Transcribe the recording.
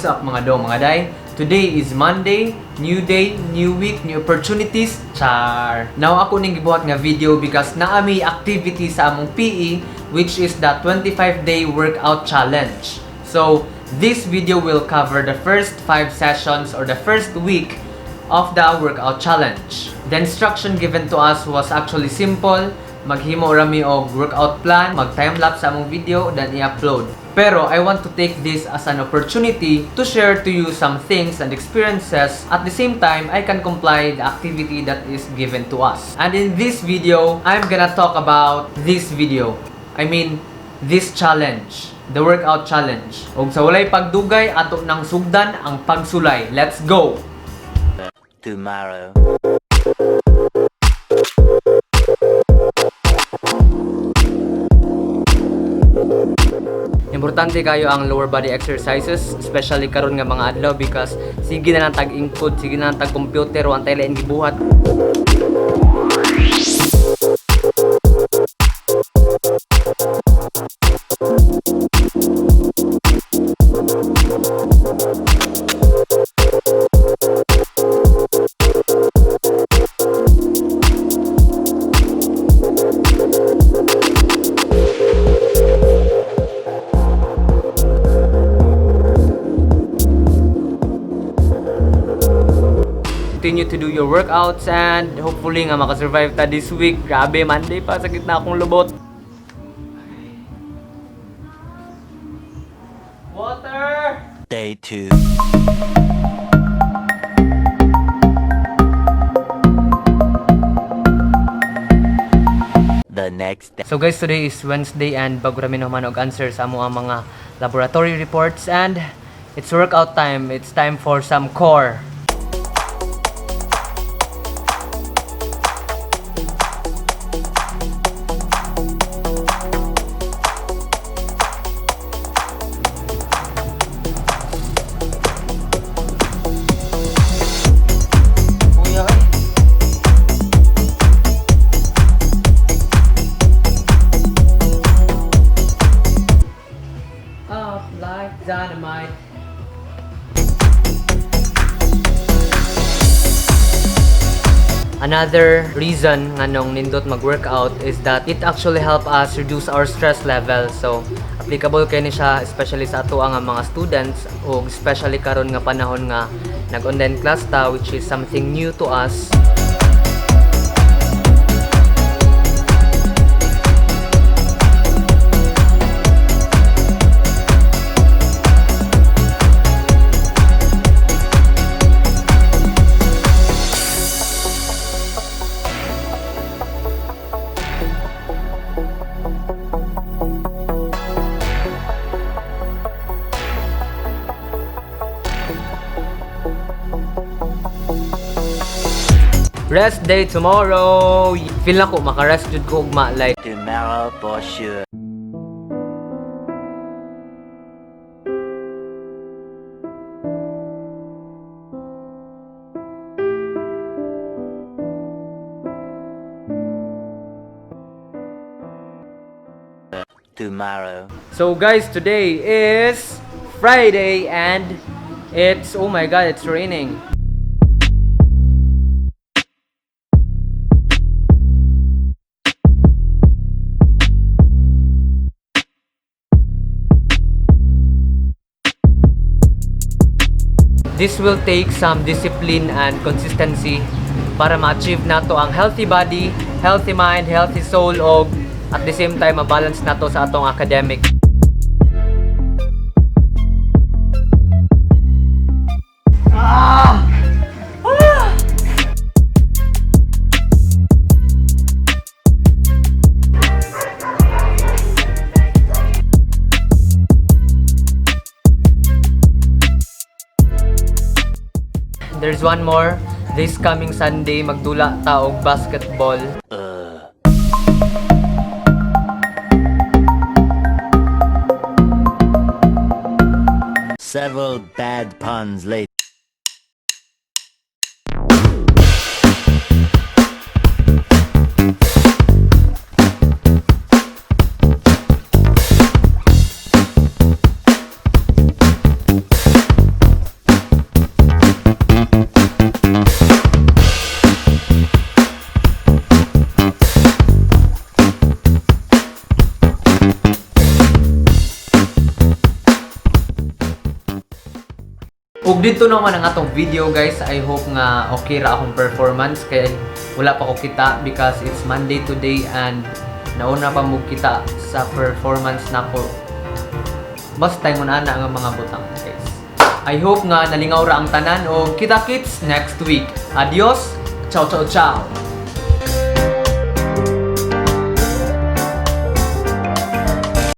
What's up mga do, mga day? Today is Monday, new day, new week, new opportunities. Char! Now ako ning gibuhat nga video because naami activity sa among PE which is the 25-day workout challenge. So, this video will cover the first 5 sessions or the first week of the workout challenge. The instruction given to us was actually simple. Maghimo rami og workout plan, mag-timelapse sa among video, then i-upload. Pero I want to take this as an opportunity to share to you some things and experiences. At the same time, I can comply the activity that is given to us. And in this video, I'm gonna talk about this video. I mean, this challenge. The workout challenge. Og sa walay pagdugay, ato nang sugdan ang pagsulay. Let's go! Tomorrow. Importante kayo ang lower body exercises, especially karon nga mga adlaw because sige na lang tag-ingkod, sige na lang tag-computer o antay lain gibuhat. Continue to do your workouts and hopefully nga makasurvive ta this week. Grabe, Monday pa, sakit na akong lubot. Water! Day 2. The next day. So guys, today is Wednesday and bago rami naman og answer sa among mga laboratory reports and it's workout time. It's time for some core. Like dynamite. Another reason nga nung nindot mag-workout is that it actually help us reduce our stress level. So, applicable kay ni siya especially sa ato nga mga students o especially karon nga panahon nga nag-online class ta which is something new to us. Rest day tomorrow. Feel na ko maka-rest jud ko ugma like Tomorrow for sure. Tomorrow. So guys, today is Friday and it's, oh my god, it's raining. This will take some discipline and consistency para ma-achieve nato ang healthy body, healthy mind, healthy soul og at the same time ma-balance nato sa atong academic. There's one more. This coming Sunday, magdula ta og basketball. Several bad puns later. Kung dito naman ang atong video guys, I hope nga okay ra akong performance kaya wala pa ko kita because it's Monday today and nauna pa mo kita sa performance nako. Basta mo na ang mga butang guys. I hope nga nalingaw ra ang tanan o kita-kits next week. Adios. Ciao ciao ciao.